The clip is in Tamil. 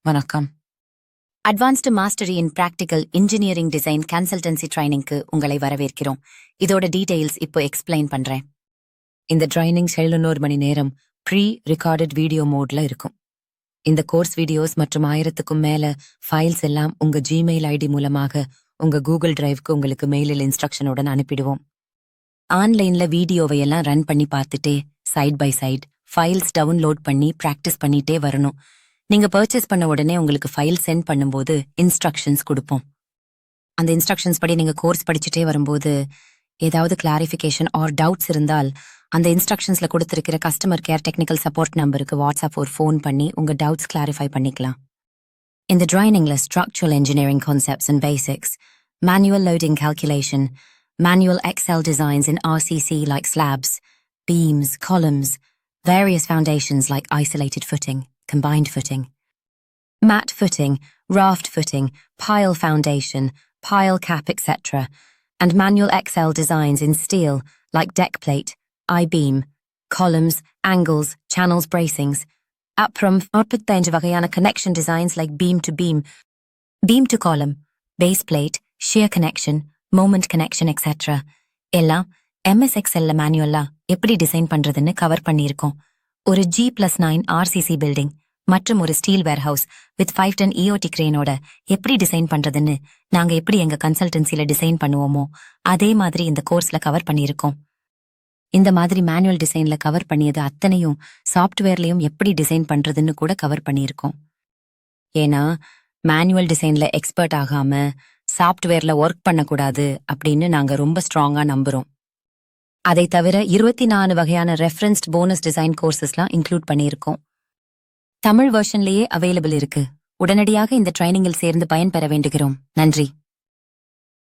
வணக்கம். அட்வான்ஸ்டு மாஸ்டரி இன் பிராக்டிகல் இன்ஜினியரிங் டிசைன் கன்சல்டன்சி ட்ரைனிங்க்கு உங்களை வரவேற்கிறோம். இதோட டீடைல்ஸ் இப்போ எக்ஸ்பிளைன் பண்றேன். இந்த ட்ரைனிங் 700 மணி நேரம் ப்ரீ ரெக்கார்டட் வீடியோ மோட்ல இருக்கும். இந்த கோர்ஸ் வீடியோஸ் மற்றும் 1000க்கும் மேல ஃபைல்ஸ் எல்லாம் உங்க ஜிமெயில் ஐடி மூலமாக உங்க கூகுள் டிரைவ்க்கு உங்களுக்கு மெயிலில் இன்ஸ்ட்ரக்ஷனுடன் அனுப்பிடுவோம். ஆன்லைன்ல வீடியோவை எல்லாம் ரன் பண்ணி பார்த்துட்டே side by side files download பண்ணி பிராக்டிஸ் பண்ணிட்டே வரணும். நீங்க பர்ச்சேஸ் பண்ண உடனே உங்களுக்கு ஃபைல் சென்ட் பண்ணும்போது இன்ஸ்ட்ரக்ஷன்ஸ் கொடுப்போம். அந்த இன்ஸ்ட்ரக்ஷன்ஸ் படி நீங்க கோர்ஸ் படிச்சுட்டே வரும்போது ஏதாவது கிளாரிஃபிகேஷன் ஆர் டவுட்ஸ் இருந்தால் அந்த இன்ஸ்ட்ரக்ஷன்ஸ்ல கொடுத்திருக்கிற கஸ்டமர் கேர் டெக்னிக்கல் சப்போர்ட் நம்பருக்கு வாட்ஸ்அப் ஒரு ஃபோன் பண்ணி உங்க டவுட்ஸ் கிளாரிஃபை பண்ணிக்கலாம். இந்த ட்ரைனிங்ல structural engineering concepts and basics, manual loading calculation, manual Excel designs in RCC like slabs, beams, columns, various foundations like isolated footing, combined footing, mat footing, raft footing, pile foundation, pile cap, etc., and manual Excel designs in steel like deck plate, I-beam, columns, angles, channels, bracings. அப்புறம் 45 வகையான connection designs like beam to beam, beam to column, base plate, shear connection, moment connection, etc. எல்லாம் MS Excelல மேனுவலா எப்படி டிசைன் பண்றதுன்னு கவர் பண்ணியிருக்கோம். ஒரு G+9 RCC பில்டிங் மற்றும் ஒரு steel warehouse with 5 ton EOT கிரேனோட எப்படி டிசைன் பண்றதுன்னு நாங்க எப்படி எங்க கன்சல்டன்சில டிசைன் பண்ணுவோமோ அதே மாதிரி இந்த கோர்ஸ்ல கவர் பண்ணியிருக்கோம். இந்த மாதிரி மேனுவல் டிசைன்ல கவர் பண்ணியது அத்தனையும் சாஃப்ட்வேர்லயும் எப்படி டிசைன் பண்றதுன்னு கூட கவர் பண்ணியிருக்கோம். ஏன்னா மேனுவல் டிசைன்ல எக்ஸ்பர்ட் ஆகாம சாஃப்ட்வேர்ல ஒர்க் பண்ணக்கூடாது அப்படின்னு நாங்க ரொம்ப ஸ்ட்ராங்கா நம்புறோம். அதை தவிர 24 வகையான ரெஃபரன்ஸ்ட் போனஸ் டிசைன் கோர்சஸ்லாம் இன்க்ளூட் பண்ணியிருக்கோம். தமிழ் வெர்ஷன்லயே அவைலபிள் இருக்கு. உடனடியாக இந்த ட்ரைனிங்கில் சேர்ந்து பயன்பெற வேண்டுகிறோம். நன்றி.